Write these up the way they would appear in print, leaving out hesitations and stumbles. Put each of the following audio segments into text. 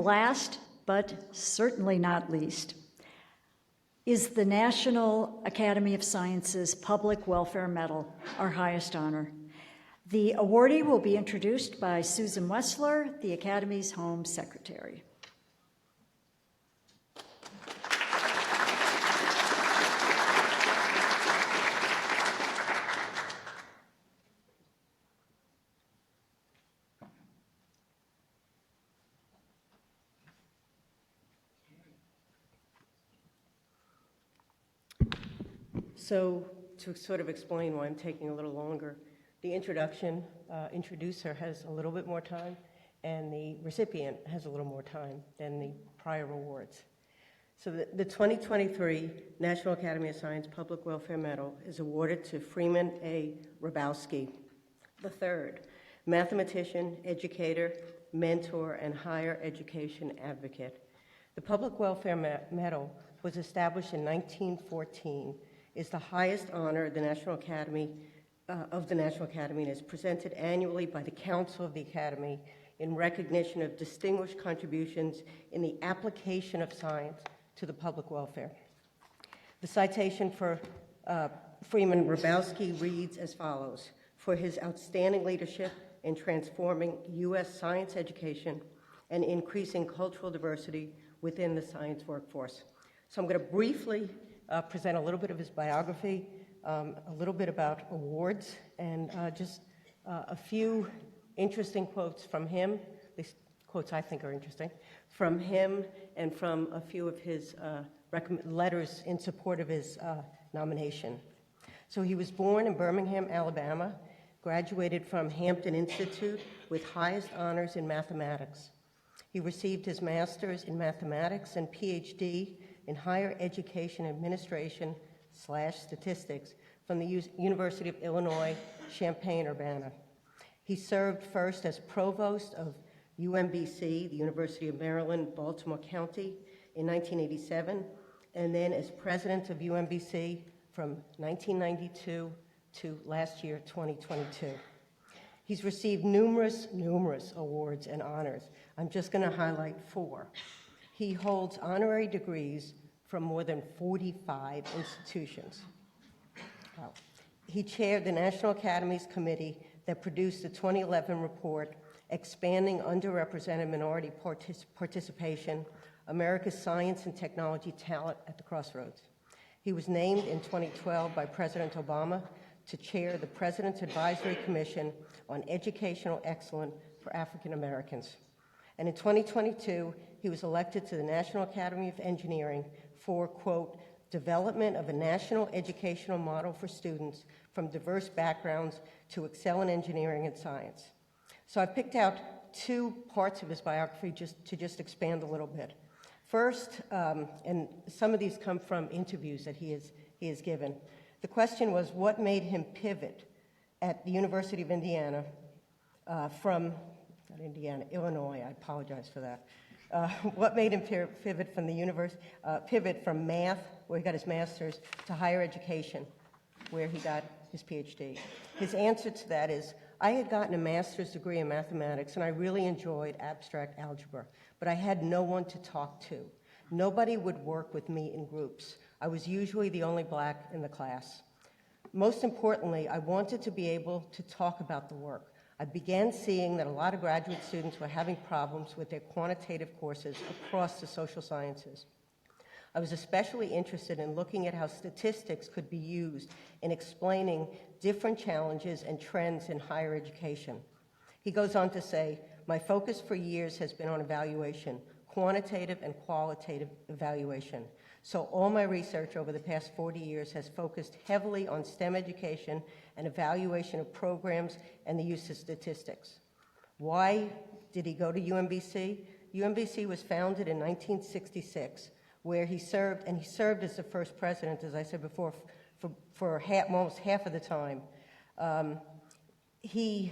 Last, but certainly not least, is the National Academy of Sciences Public Welfare Medal, our highest honor. The awardee will be introduced by Susan Wessler, the Academy's Home Secretary. So to sort of explain why I'm taking a little longer, the introducer has a little bit more time, and the recipient has a little more time than the prior awards. So the 2023 National Academy of Science Public Welfare Medal is awarded to Freeman A. Hrabowski III, mathematician, educator, mentor, and higher education advocate. The Public Welfare Medal was established in 1914, is the highest honor of the National Academy and is presented annually by the Council of the Academy in recognition of distinguished contributions in the application of science to the public welfare. The citation for Freeman Hrabowski reads as follows: for his outstanding leadership in transforming U.S. science education and increasing cultural diversity within the science workforce. So I'm going to briefly present a little bit of his biography, a little bit about awards, and just a few interesting quotes from him, at least quotes I think are interesting, from him and from a few of his letters in support of his nomination. So he was born in Birmingham, Alabama, graduated from Hampton Institute with highest honors in mathematics. He received his master's in mathematics and PhD in higher education administration / statistics from the University of Illinois, Champaign-Urbana. He served first as provost of UMBC, the University of Maryland, Baltimore County, in 1987, and then as president of UMBC from 1992 to last year, 2022. He's received numerous awards and honors. I'm just going to highlight 4. He holds honorary degrees from more than 45 institutions. Wow. He chaired the National Academy's committee that produced the 2011 report, Expanding Underrepresented Minority Participation, America's Science and Technology Talent at the Crossroads. He was named in 2012 by President Obama to chair the President's Advisory Commission on Educational Excellence for African Americans. And in 2022, he was elected to the National Academy of Engineering for, quote, development of a national educational model for students from diverse backgrounds to excel in engineering and science. So I picked out 2 parts of his biography to expand a little bit. First, and some of these come from interviews that he has given. The question was, what made him pivot at the University of Indiana Illinois, I apologize for that. What made him pivot from math, where he got his master's, to higher education, where he got his PhD? His answer to that is, I had gotten a master's degree in mathematics and I really enjoyed abstract algebra, but I had no one to talk to. Nobody would work with me in groups. I was usually the only black in the class. Most importantly, I wanted to be able to talk about the work. I began seeing that a lot of graduate students were having problems with their quantitative courses across the social sciences. I was especially interested in looking at how statistics could be used in explaining different challenges and trends in higher education. He goes on to say, my focus for years has been on evaluation, quantitative and qualitative evaluation. So all my research over the past 40 years has focused heavily on STEM education and evaluation of programs and the use of statistics. Why did he go to UMBC? UMBC was founded in 1966, where he served as the first president, as I said before, for almost half of the time. He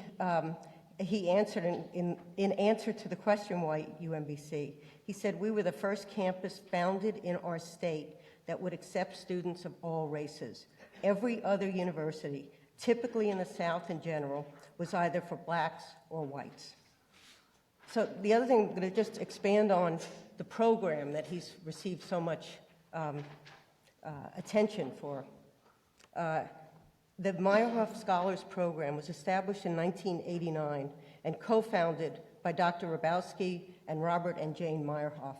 answered in answer to the question, why UMBC? He said, we were the first campus founded in our state that would accept students of all races. Every other university, typically in the South in general, was either for blacks or whites. So the other thing, I'm going to just expand on the program that he's received so much attention for. The Meyerhoff Scholars Program was established in 1989 and co-founded by Dr. Hrabowski and Robert and Jane Meyerhoff.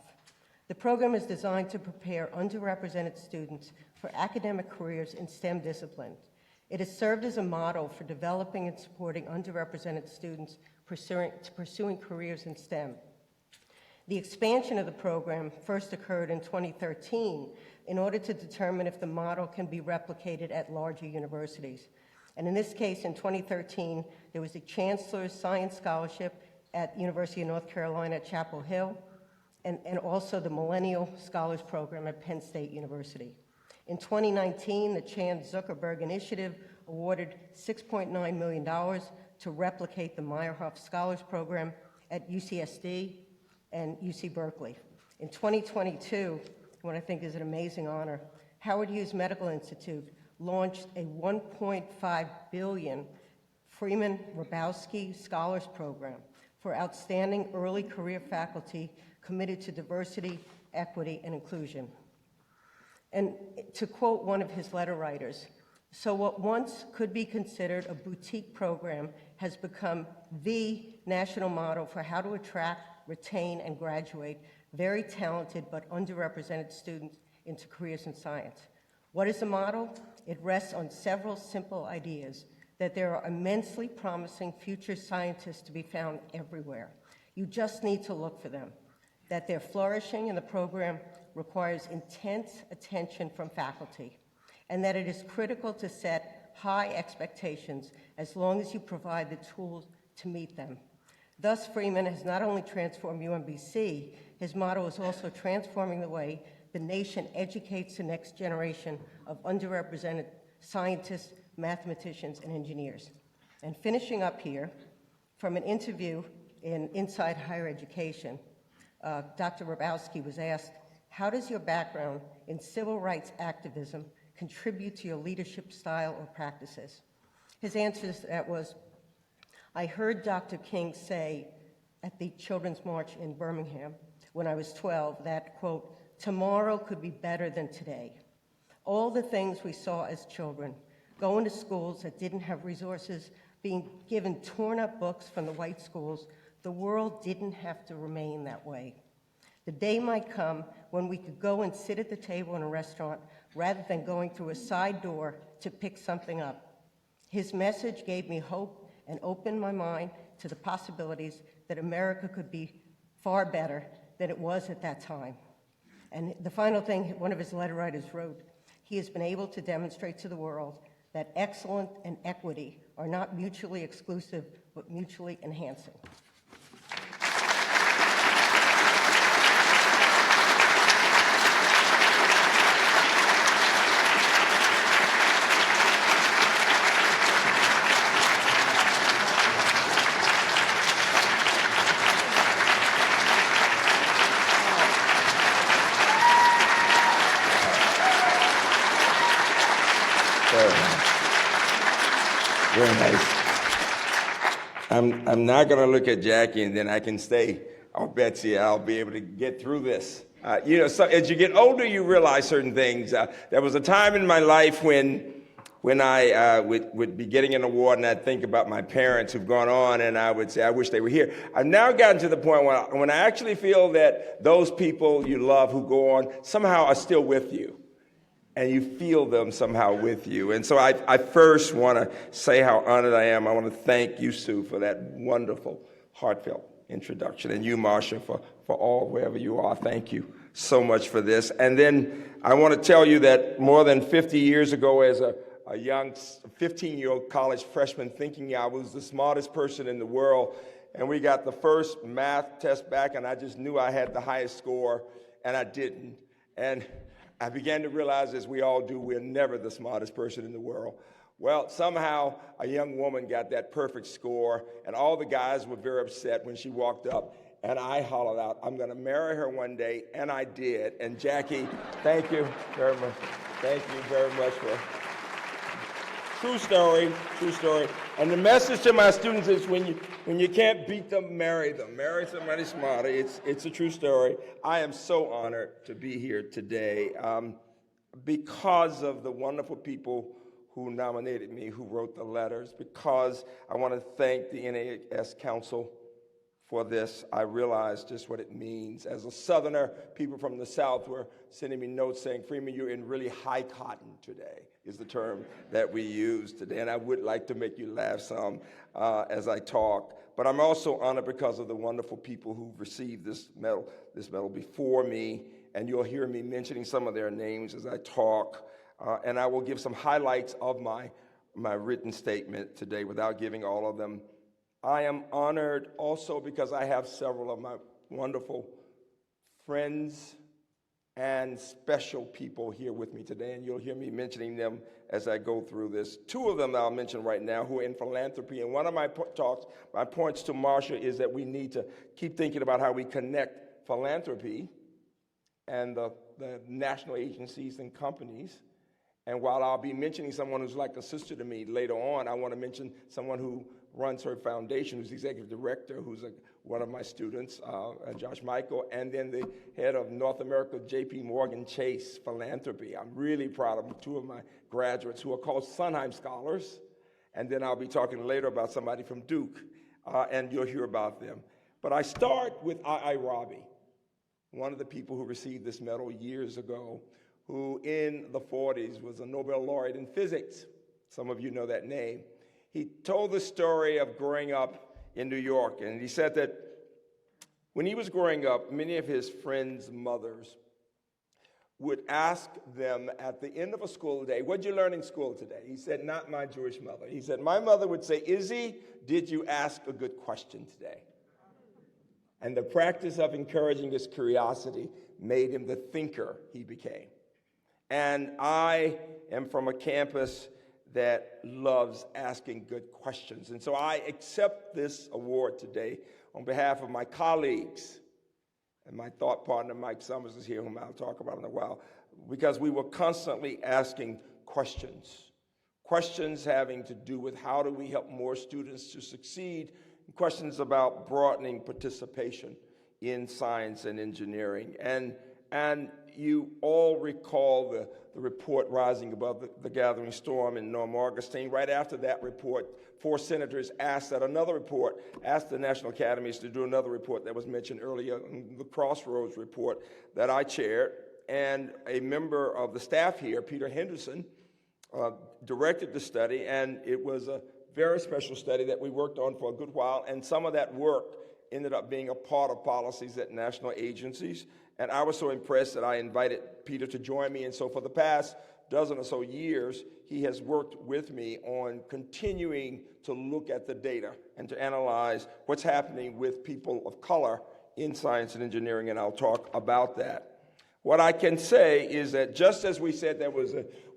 The program is designed to prepare underrepresented students for academic careers in STEM disciplines. It has served as a model for developing and supporting underrepresented students pursuing careers in STEM. The expansion of the program first occurred in 2013 in order to determine if the model can be replicated at larger universities. And in this case, in 2013, there was the Chancellor's Science Scholarship at University of North Carolina at Chapel Hill, and also the Millennial Scholars Program at Penn State University. In 2019, the Chan Zuckerberg Initiative awarded $6.9 million to replicate the Meyerhoff Scholars Program at UCSD and UC Berkeley. In 2022, what I think is an amazing honor, Howard Hughes Medical Institute launched a $1.5 billion Freeman Hrabowski Scholars Program for outstanding early career faculty committed to diversity, equity, and inclusion. And to quote one of his letter writers, so what once could be considered a boutique program has become the national model for how to attract, retain, and graduate very talented but underrepresented students into careers in science. What is the model? It rests on several simple ideas: that there are immensely promising future scientists to be found everywhere. You just need to look for them. That their flourishing in the program requires intense attention from faculty, and that it is critical to set high expectations as long as you provide the tools to meet them. Thus, Freeman has not only transformed UMBC, his motto is also transforming the way the nation educates the next generation of underrepresented scientists, mathematicians, and engineers. And finishing up here, from an interview in Inside Higher Education, Dr. Hrabowski was asked, how does your background in civil rights activism contribute to your leadership style or practices? His answer to that was, I heard Dr. King say at the Children's March in Birmingham when I was 12 that, quote, tomorrow could be better than today. All the things we saw as children, going to schools that didn't have resources, being given torn up books from the white schools, the world didn't have to remain that way. The day might come when we could go and sit at the table in a restaurant rather than going through a side door to pick something up. His message gave me hope and opened my mind to the possibilities that America could be far better than it was at that time. And the final thing one of his letter writers wrote, he has been able to demonstrate to the world that excellence and equity are not mutually exclusive, but mutually enhancing. Very nice. I'm not going to look at Jackie and then I can stay. Oh, Betsy, I'll be able to get through this. So as you get older, you realize certain things. There was a time in my life when I would be getting an award and I'd think about my parents who've gone on and I would say, I wish they were here. I've now gotten to the point when I actually feel that those people you love who go on somehow are still with you. And you feel them somehow with you. And so I first want to say how honored I am. I want to thank you, Sue, for that wonderful, heartfelt introduction. And you, Marcia, for all, wherever you are. Thank you so much for this. And then I want to tell you that more than 50 years ago, as a young 15-year-old college freshman thinking I was the smartest person in the world, and we got the first math test back, and I just knew I had the highest score, and I didn't. And I began to realize, as we all do, we're never the smartest person in the world. Well, somehow a young woman got that perfect score, and all the guys were very upset when she walked up, and I hollered out, I'm going to marry her one day, and I did. And Jackie, thank you very much. Thank you very much for True story, true story. And the message to my students is when you can't beat them, marry them. Marry somebody smarter. It's a true story. I am so honored to be here today because of the wonderful people who nominated me, who wrote the letters, because I want to thank the NAS Council for this. I realize just what it means. As a Southerner, people from the South were sending me notes saying, Freeman, you're in really high cotton today, is the term that we use today. And I would like to make you laugh some as I talk. But I'm also honored because of the wonderful people who've received this medal before me. And you'll hear me mentioning some of their names as I talk. And I will give some highlights of my written statement today without giving all of them. I am honored also because I have several of my wonderful friends and special people here with me today, and you'll hear me mentioning them as I go through this. Two of them I'll mention right now who are in philanthropy, and one of my points to Marcia is that we need to keep thinking about how we connect philanthropy and the national agencies and companies. And while I'll be mentioning someone who's like a sister to me later on, I want to mention someone who runs her foundation, who's the executive director, who's one of my students, Josh Michael, and then the head of North America, J.P. Morgan Chase Philanthropy. I'm really proud of two of my graduates who are called Sondheim Scholars, and then I'll be talking later about somebody from Duke, and you'll hear about them. But I start with Hrabowski, one of the people who received this medal years ago, who in the 40s was a Nobel laureate in physics. Some of you know that name. He told the story of growing up in New York, and he said that when he was growing up, many of his friends' mothers would ask them at the end of a school day, what'd you learn in school today? He said, not my Jewish mother. He said, my mother would say, Izzy, did you ask a good question today? And the practice of encouraging his curiosity made him the thinker he became. And I am from a campus that loves asking good questions. And so I accept this award today on behalf of my colleagues. And my thought partner, Mike Summers, is here, whom I'll talk about in a while, because we were constantly asking questions. Questions having to do with how do we help more students to succeed, and questions about broadening participation in science and engineering. And you all recall the report Rising Above the Gathering Storm in Norm Augustine. Right after that report, 4 senators asked the National Academies to do another report that was mentioned earlier, the Crossroads report that I chaired. And a member of the staff here, Peter Henderson, directed the study, and it was a very special study that we worked on for a good while, and some of that work ended up being a part of policies at national agencies. And I was so impressed that I invited Peter to join me. And so for the past dozen or so years, he has worked with me on continuing to look at the data and to analyze what's happening with people of color in science and engineering, and I'll talk about that. What I can say is that just as we said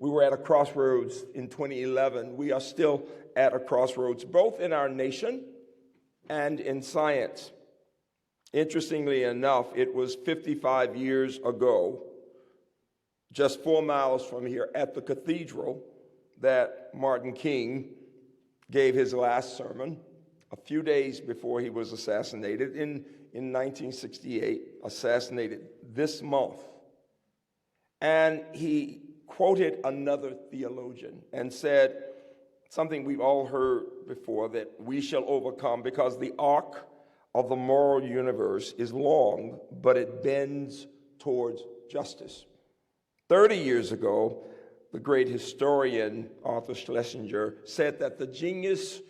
we were at a crossroads in 2011, we are still at a crossroads, both in our nation and in science. Interestingly enough, it was 55 years ago, just 4 miles from here at the cathedral, that Martin King gave his last sermon a few days before he was assassinated in 1968, assassinated this month. And he quoted another theologian and said something we've all heard before, that we shall overcome because the arc of the moral universe is long, but it bends towards justice. 30 years ago, the great historian Arthur Schlesinger said that the genius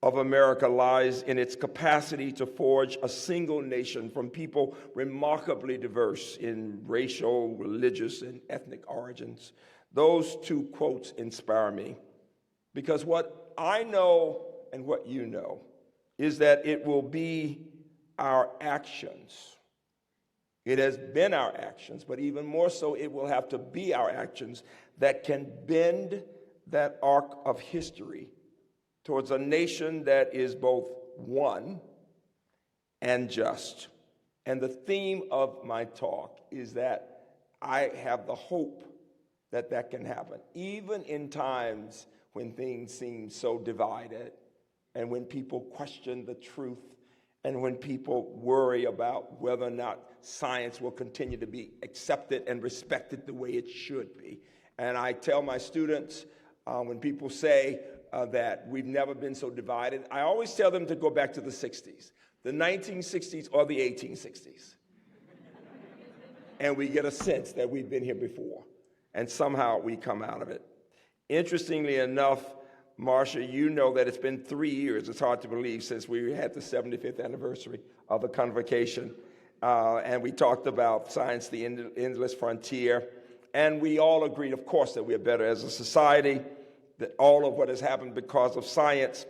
of America lies in its capacity to forge a single nation from people remarkably diverse in racial, religious, and ethnic origins. Those 2 quotes inspire me, because what I know and what you know is that it will be our actions. It has been our actions, but even more so, it will have to be our actions that can bend that arc of history towards a nation that is both one and just. And the theme of my talk is that I have the hope that that can happen, even in times when things seem so divided, and when people question the truth, and when people worry about whether or not science will continue to be accepted and respected the way it should be. And I tell my students, when people say that we've never been so divided, I always tell them to go back to the 60s, the 1960s or the 1860s. And we get a sense that we've been here before, and somehow we come out of it. Interestingly enough, Marcia, you know that it's been 3 years, it's hard to believe, since we had the 75th anniversary of the convocation. And we talked about science, the endless frontier. And we all agreed, of course, that we are better as a society, that all of what has happened because of science.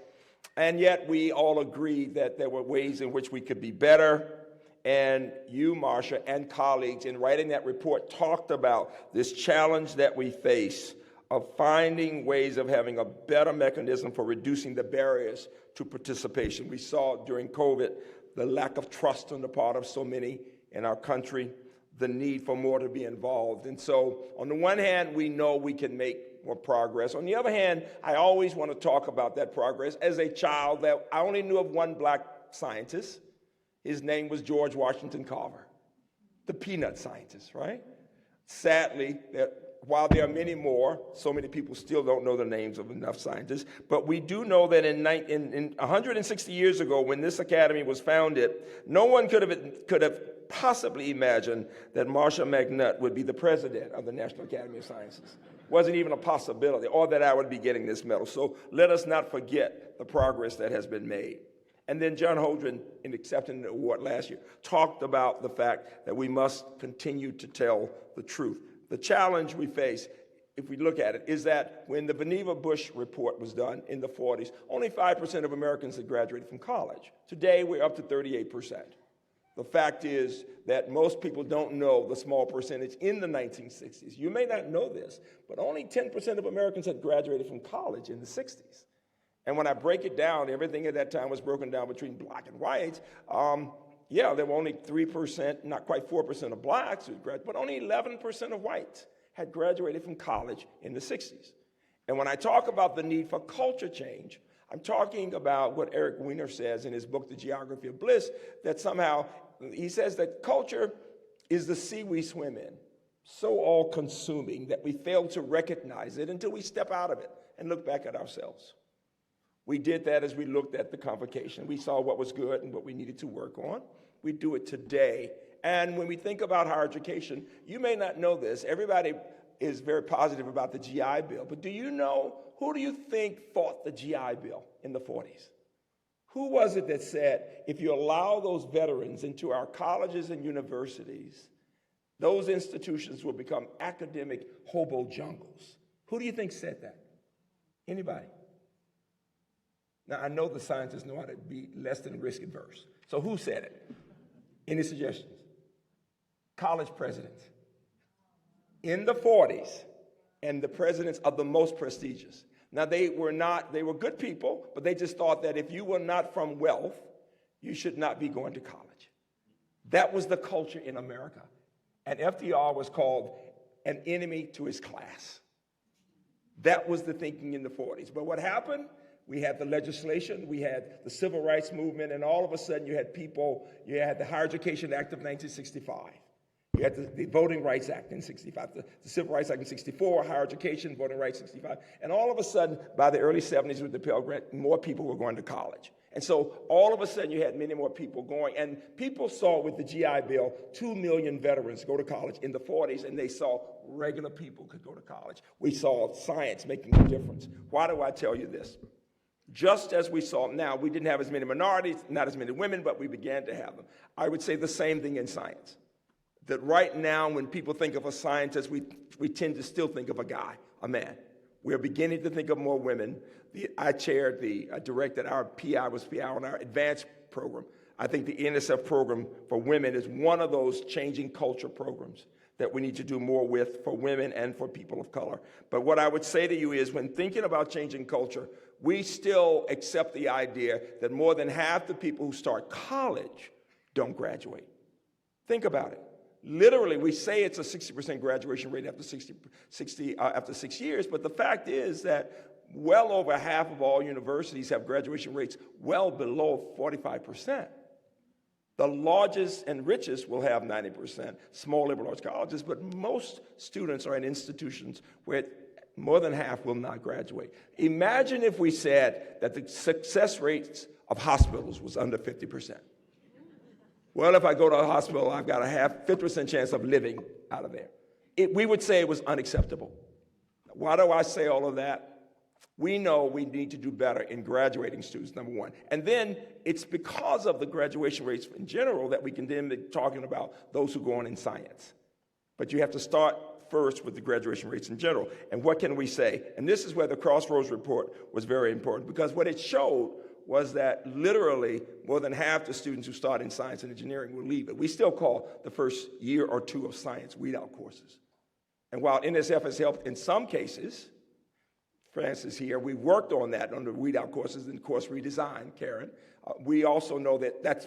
And yet we all agreed that there were ways in which we could be better. And you, Marcia, and colleagues, in writing that report, talked about this challenge that we face of finding ways of having a better mechanism for reducing the barriers to participation. We saw during COVID the lack of trust on the part of so many in our country, the need for more to be involved. And so, on the one hand, we know we can make more progress. On the other hand, I always want to talk about that progress. As a child, that I only knew of one black scientist. His name was George Washington Carver, the peanut scientist, right? Sadly, while there are many more, so many people still don't know the names of enough scientists. But we do know that in 160 years ago, when this academy was founded, no one could have possibly imagined that Marcia McNutt would be the president of the National Academy of Sciences. Wasn't even a possibility, or that I would be getting this medal. So let us not forget the progress that has been made. And then John Holdren, in accepting the award last year, talked about the fact that we must continue to tell the truth. The challenge we face, if we look at it, is that when the Vannevar Bush report was done in the 40s, only 5% of Americans had graduated from college. Today, we're up to 38%. The fact is that most people don't know the small percentage in the 1960s. You may not know this, but only 10% of Americans had graduated from college in the 60s. And when I break it down, everything at that time was broken down between black and white. There were only 3%, not quite 4% of blacks who graduated, but only 11% of whites had graduated from college in the 60s. And when I talk about the need for culture change, I'm talking about what Eric Weiner says in his book, The Geography of Bliss, that somehow he says that culture is the sea we swim in, so all-consuming that we fail to recognize it until we step out of it and look back at ourselves. We did that as we looked at the convocation. We saw what was good and what we needed to work on. We do it today. And when we think about higher education, you may not know this. Everybody is very positive about the GI Bill. But do you know, who do you think fought the GI Bill in the 40s? Who was it that said, if you allow those veterans into our colleges and universities, those institutions will become academic hobo jungles? Who do you think said that? Anybody? Now, I know the scientists know how to be less than risk adverse. So who said it? Any suggestions? College presidents. In the 40s, and the presidents of the most prestigious. Now, they were good people, but they just thought that if you were not from wealth, you should not be going to college. That was the culture in America. And FDR was called an enemy to his class. That was the thinking in the 40s. But what happened? We had the legislation, we had the civil rights movement, and all of a sudden you had the Higher Education Act of 1965. You had the Voting Rights Act in 65, the Civil Rights Act in 64, Higher Education, Voting Rights 65. And all of a sudden, by the early 70s with the Pell Grant, more people were going to college. And so all of a sudden you had many more people going. And people saw with the GI Bill, 2 million veterans go to college in the 40s, and they saw regular people could go to college. We saw science making a difference. Why do I tell you this? Just as we saw now, we didn't have as many minorities, not as many women, but we began to have them. I would say the same thing in science. That right now, when people think of a scientist, we tend to still think of a guy, a man. We're beginning to think of more women. I directed our PI on our advanced program. I think the NSF program for women is one of those changing culture programs that we need to do more with for women and for people of color. But what I would say to you is, when thinking about changing culture, we still accept the idea that more than half the people who start college don't graduate. Think about it. Literally, we say it's a 60% graduation rate after 6 years, but the fact is that well over half of all universities have graduation rates well below 45%. The largest and richest will have 90%, small liberal arts colleges, but most students are in institutions where more than half will not graduate. Imagine if we said that the success rates of hospitals was under 50%. Well, if I go to a hospital, I've got a 50% chance of living out of there. We would say it was unacceptable. Why do I say all of that? We know we need to do better in graduating students, number one. And then it's because of the graduation rates in general that we can then be talking about those who go on in science. But you have to start first with the graduation rates in general. And what can we say? And this is where the Crossroads report was very important, because what it showed was that literally more than half the students who start in science and engineering will leave it. We still call the first year or two of science weed-out courses. And while NSF has helped in some cases, Francis here, we worked on that under weed-out courses and course redesign, Karen. We also know that that's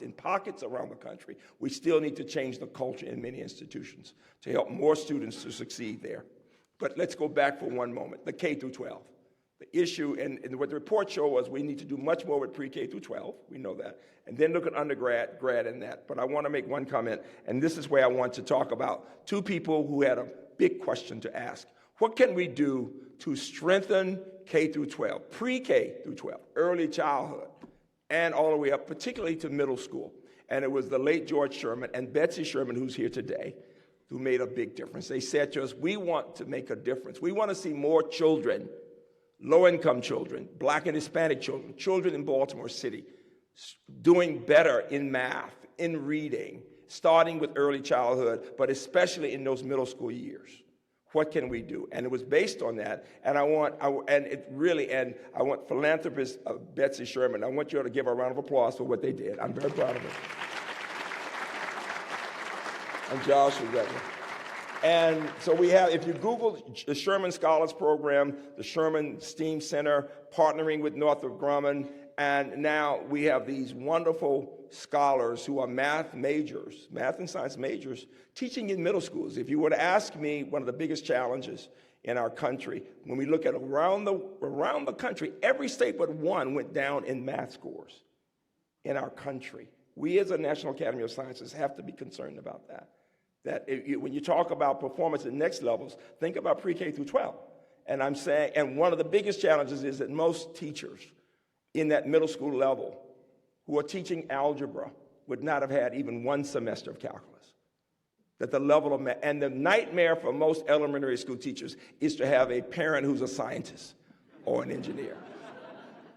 in pockets around the country. We still need to change the culture in many institutions to help more students to succeed there. But let's go back for one moment, the K through 12. The issue, and what the report showed was we need to do much more with pre-K through 12, we know that, and then look at undergrad, grad in that. But I want to make one comment, and this is where I want to talk about two people who had a big question to ask. What can we do to strengthen K through 12, pre-K through 12, early childhood, and all the way up, particularly to middle school? And it was the late George Sherman and Betsy Sherman, who's here today, who made a big difference. They said to us, we want to make a difference. We want to see more children, low-income children, Black and Hispanic children, children in Baltimore City, doing better in math, in reading, starting with early childhood, but especially in those middle school years. What can we do? And it was based on that. And I want philanthropist Betsy Sherman, I want you all to give her a round of applause for what they did. I'm very proud of her. And Josh was that one. And so we have, if you Google the Sherman Scholars Program, the Sherman STEAM Center, partnering with Northrop Grumman, and now we have these wonderful scholars who are math majors, math and science majors, teaching in middle schools. If you were to ask me, one of the biggest challenges in our country, when we look at around the country, every state but one went down in math scores in our country. We as a National Academy of Sciences have to be concerned about that. When you talk about performance at next levels, think about pre-K through 12. And I'm saying, and one of the biggest challenges is that most teachers in that middle school level who are teaching algebra would not have had even one semester of calculus. That the level of math, and the nightmare for most elementary school teachers is to have a parent who's a scientist or an engineer.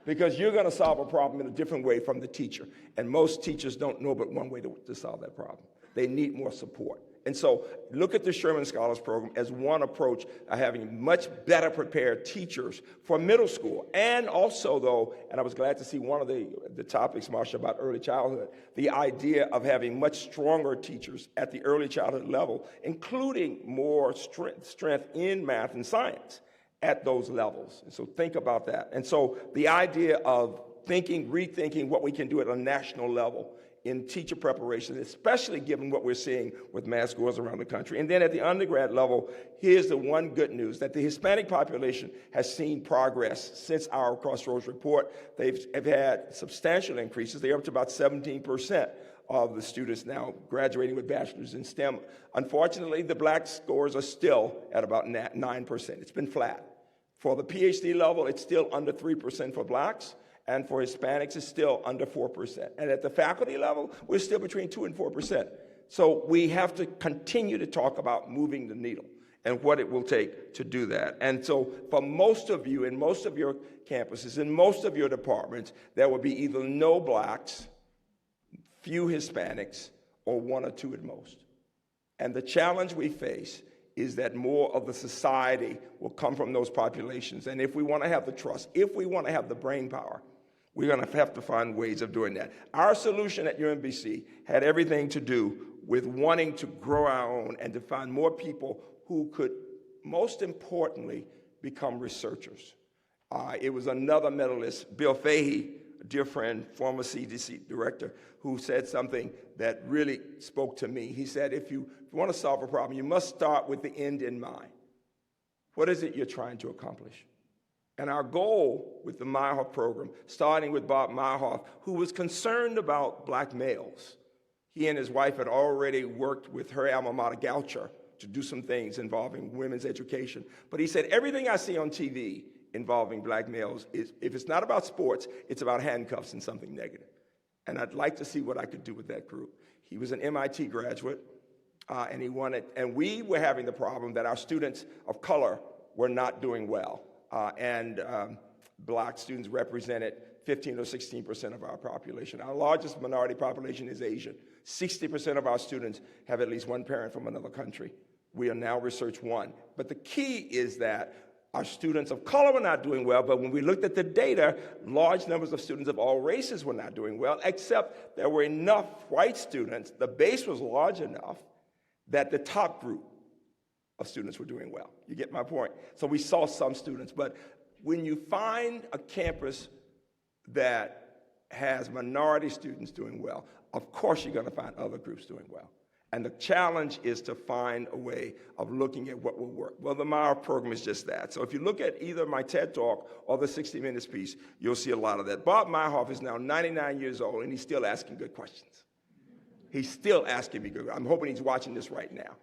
Because you're going to solve a problem in a different way from the teacher. And most teachers don't know but one way to solve that problem. They need more support. And so look at the Sherman Scholars Program as one approach of having much better prepared teachers for middle school. And also, though, and I was glad to see one of the topics, Marsha, about early childhood, the idea of having much stronger teachers at the early childhood level, including more strength in math and science at those levels. And so think about that. And so the idea of rethinking what we can do at a national level in teacher preparation, especially given what we're seeing with math scores around the country. And then at the undergrad level, here's the one good news, that the Hispanic population has seen progress since our Crossroads report. They've had substantial increases. They're up to about 17% of the students now graduating with bachelors in STEM. Unfortunately, the Black scores are still at about 9%. It's been flat. For the PhD level, it's still under 3% for Blacks. And for Hispanics, it's still under 4%. And at the faculty level, we're still between 2 and 4%. So we have to continue to talk about moving the needle and what it will take to do that. And so for most of you, in most of your campuses, in most of your departments, there will be either no Blacks, few Hispanics, or 1 or 2 at most. And the challenge we face is that more of the society will come from those populations. And if we want to have the trust, if we want to have the brain power, we're going to have to find ways of doing that. Our solution at UMBC had everything to do with wanting to grow our own and to find more people who could, most importantly, become researchers. It was another medalist, Bill Fahey, a dear friend, former CDC director, who said something that really spoke to me. He said, if you want to solve a problem, you must start with the end in mind. What is it you're trying to accomplish? And our goal with the Meyerhoff program, starting with Bob Meyerhoff, who was concerned about black males. He and his wife had already worked with her alma mater, Goucher, to do some things involving women's education. But he said, everything I see on TV involving black males is, if it's not about sports, it's about handcuffs and something negative. And I'd like to see what I could do with that group. He was an MIT graduate, and we were having the problem that our students of color were not doing well. Black students represented 15 or 16% of our population. Our largest minority population is Asian. 60% of our students have at least one parent from another country. We are now Research 1. But the key is that our students of color were not doing well, but when we looked at the data, large numbers of students of all races were not doing well, except there were enough white students, the base was large enough, that the top group of students were doing well. You get my point? So we saw some students, but when you find a campus that has minority students doing well, of course you're going to find other groups doing well. And the challenge is to find a way of looking at what will work. Well, the Meyer program is just that. So if you look at either my TED Talk or the 60 Minutes piece, you'll see a lot of that. Bob Meyerhoff is now 99 years old, and he's still asking good questions. He's still asking me good. I'm hoping he's watching this right now.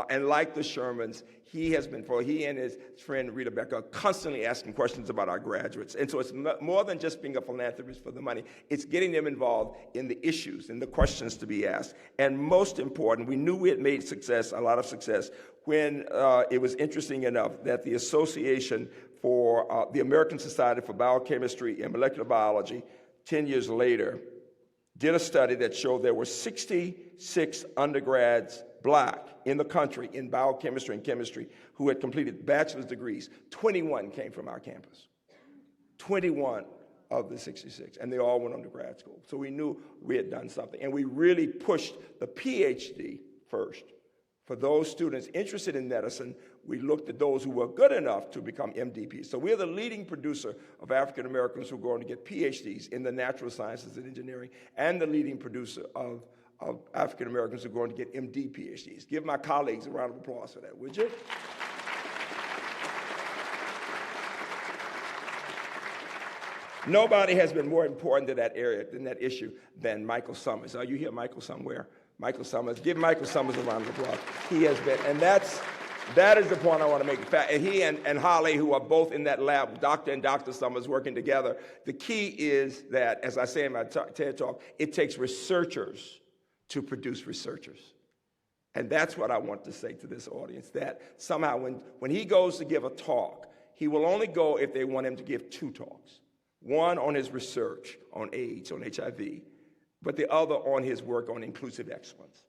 And like the Shermans, he and his friend Rita Becker are constantly asking questions about our graduates. And so it's more than just being a philanthropist for the money. It's getting them involved in the issues and the questions to be asked. And most important, we knew we had made a lot of success, when it was interesting enough that the Association for the American Society for Biochemistry and Molecular Biology, 10 years later, did a study that showed there were 66 undergrads, black, in the country in biochemistry and chemistry who had completed bachelor's degrees. 21 came from our campus. 21 of the 66, and they all went on to grad school. So we knew we had done something, and we really pushed the PhD first. For those students interested in medicine, we looked at those who were good enough to become MDPs. So we're the leading producer of African Americans who go on to get PhDs in the natural sciences and engineering, and the leading producer of African Americans who are going to get MD PhDs. Give my colleagues a round of applause for that, would you? Nobody has been more important to that area, than that issue, than Michael Summers. Are you here, Michael, somewhere? Michael Summers. Give Michael Summers a round of applause. He has been, and that is the point I want to make. And he and Holly, who are both in that lab, Dr. and Dr. Summers, working together. The key is that, as I say in my TED Talk, it takes researchers to produce researchers. And that's what I want to say to this audience, that somehow when he goes to give a talk, he will only go if they want him to give 2 talks. One on his research on AIDS, on HIV, but the other on his work on inclusive excellence.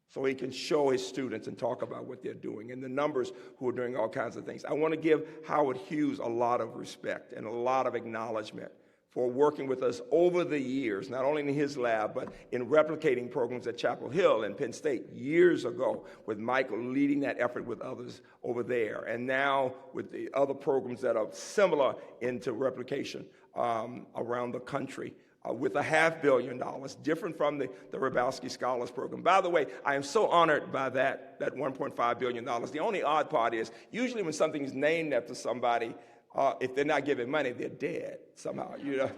So he can show his students and talk about what they're doing, and the numbers who are doing all kinds of things. I want to give Howard Hughes a lot of respect and a lot of acknowledgement for working with us over the years, not only in his lab, but in replicating programs at Chapel Hill and Penn State years ago, with Michael leading that effort with others over there, and now with the other programs that are similar into replication around the country. With $500 million, different from the Hrabowski Scholars Program. By the way, I am so honored by that $1.5 billion. The only odd part is, usually when something is named after somebody, if they're not giving money, they're dead somehow, you know.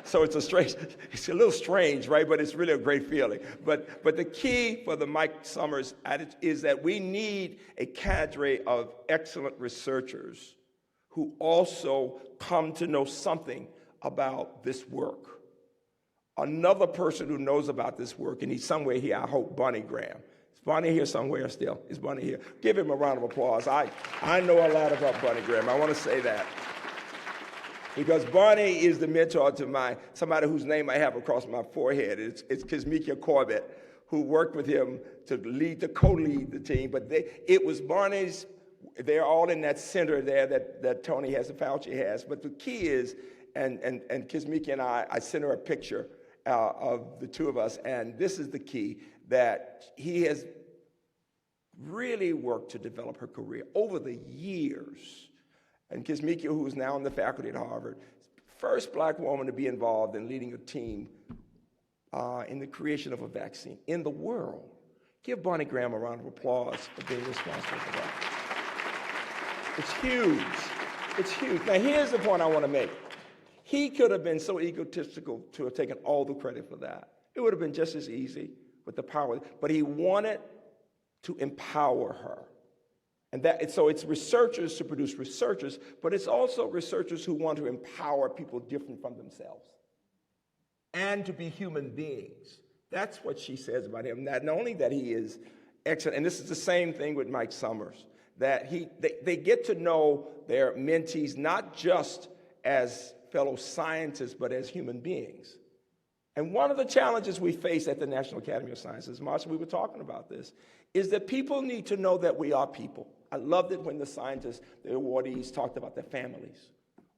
So it's a little strange, right? But it's really a great feeling. But the key for the Mike Summers is that we need a cadre of excellent researchers who also come to know something about this work. Another person who knows about this work, and he's somewhere here, I hope, Bonnie Graham. Is Bonnie here somewhere still? Is Bonnie here? Give him a round of applause. I know a lot about Bonnie Graham. I want to say that. Because Bonnie is the mentor to somebody whose name I have across my forehead. It's Kizmikia Corbett, who worked with him to co-lead the team. But it was Bonnie's, they're all in that center there that Tony has, and Fauci has. But the key is, and Kizmikia and I sent her a picture of the two of us, and this is the key, that he has really worked to develop her career over the years. And Kizmikia, who is now on the faculty at Harvard, first black woman to be involved in leading a team in the creation of a vaccine in the world. Give Bonnie Graham a round of applause for being responsible for that. It's huge. It's huge. Now, here's the point I want to make. He could have been so egotistical to have taken all the credit for that. It would have been just as easy with the power, but he wanted to empower her. So it's researchers to produce researchers, but it's also researchers who want to empower people different from themselves and to be human beings. That's what she says about him. Not only that he is excellent, and this is the same thing with Mike Summers, that they get to know their mentees not just as fellow scientists, but as human beings. And one of the challenges we face at the National Academy of Sciences, Marsha, we were talking about this, is that people need to know that we are people. I loved it when the scientists, the awardees, talked about their families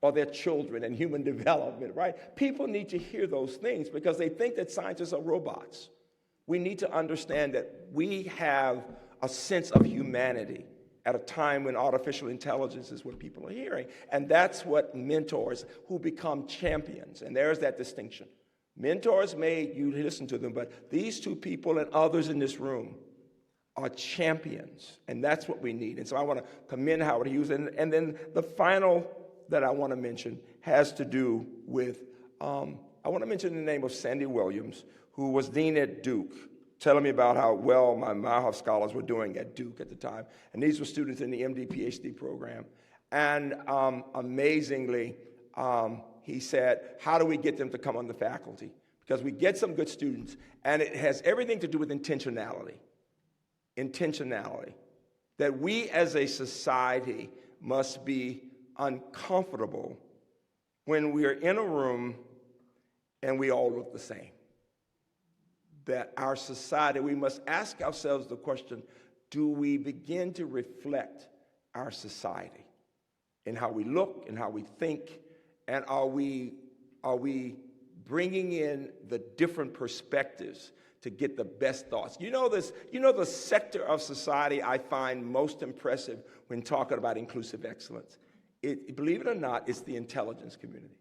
or their children and human development, right? People need to hear those things because they think that scientists are robots. We need to understand that we have a sense of humanity at a time when artificial intelligence is what people are hearing. And that's what mentors who become champions, and there's that distinction. Mentors may, you listen to them, but these two people and others in this room are champions, and that's what we need. And so I want to commend Howard Hughes. And then the final that I want to mention has to do with, I want to mention the name of Sandy Williams, who was dean at Duke, telling me about how well my Meyerhoff scholars were doing at Duke at the time. And these were students in the MD PhD program. And amazingly, he said, how do we get them to come on the faculty? Because we get some good students, and it has everything to do with intentionality. Intentionality. That we as a society must be uncomfortable when we are in a room and we all look the same. That our society, we must ask ourselves the question, do we begin to reflect our society in how we look and how we think, and are we bringing in the different perspectives to get the best thoughts? You know the sector of society I find most impressive when talking about inclusive excellence. Believe it or not, it's the intelligence community.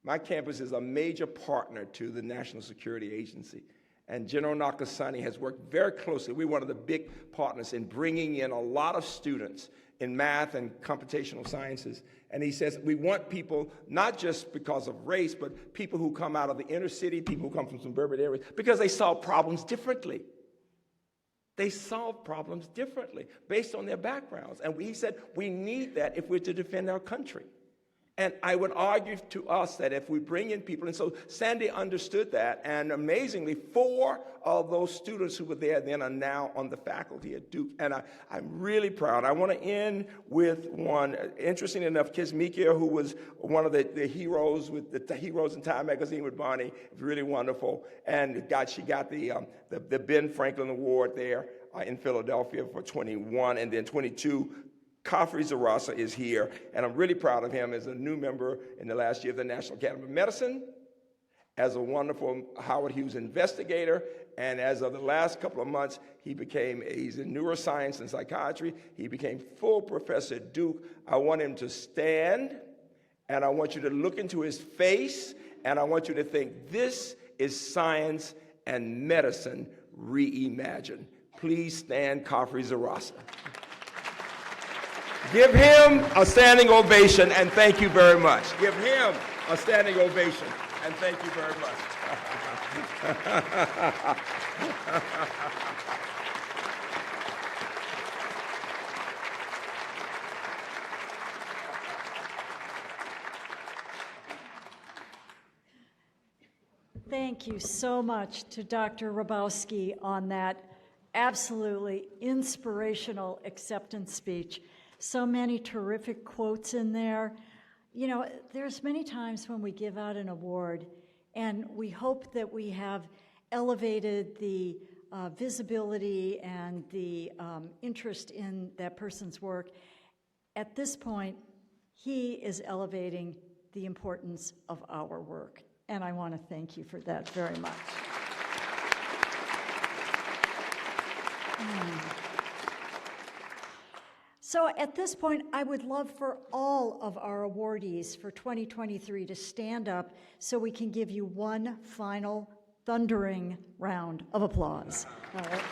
My campus is a major partner to the National Security Agency, and General Nakasone has worked very closely. We're one of the big partners in bringing in a lot of students in math and computational sciences. And he says we want people, not just because of race, but people who come out of the inner city, people who come from suburban areas, because they solve problems differently. They solve problems differently based on their backgrounds. And he said we need that if we're to defend our country. And I would argue to us that if we bring in people, and so Sandy understood that, and amazingly, 4 of those students who were there then are now on the faculty at Duke, and I'm really proud. I want to end with one. Interesting enough, Kismikia, who was one of the heroes with the Heroes in Time magazine with Bonnie, really wonderful, and she got the Ben Franklin Award there in Philadelphia for 21, and then 22. Khafre Zarasa is here, and I'm really proud of him as a new member in the last year of the National Academy of Medicine, as a wonderful Howard Hughes investigator, and as of the last couple of months, he's in neuroscience and psychiatry. He became full professor at Duke. I want him to stand, and I want you to look into his face, and I want you to think, this is science and medicine reimagined. Please stand, Khafre Zarasa. Give him a standing ovation, and thank you very much. Give him a standing ovation, and thank you very much. Thank you so much to Dr. Hrabowski on that absolutely inspirational acceptance speech. So many terrific quotes in there. You know, there's many times when we give out an award and we hope that we have elevated the visibility and the interest in that person's work. At this point, he is elevating the importance of our work. And I want to thank you for that very much. So at this point, I would love for all of our awardees for 2023 to stand up so we can give you one final thundering round of applause. All right.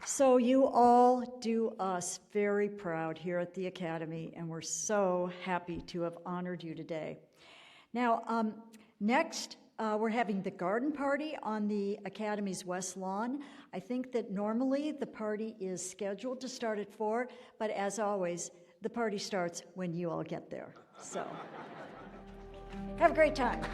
So you all do us very proud here at the Academy, and we're so happy to have honored you today. Now, next, we're having the garden party on the Academy's West Lawn. I think that normally the party is scheduled to start at 4, but as always, the party starts when you all get there. So, have a great time.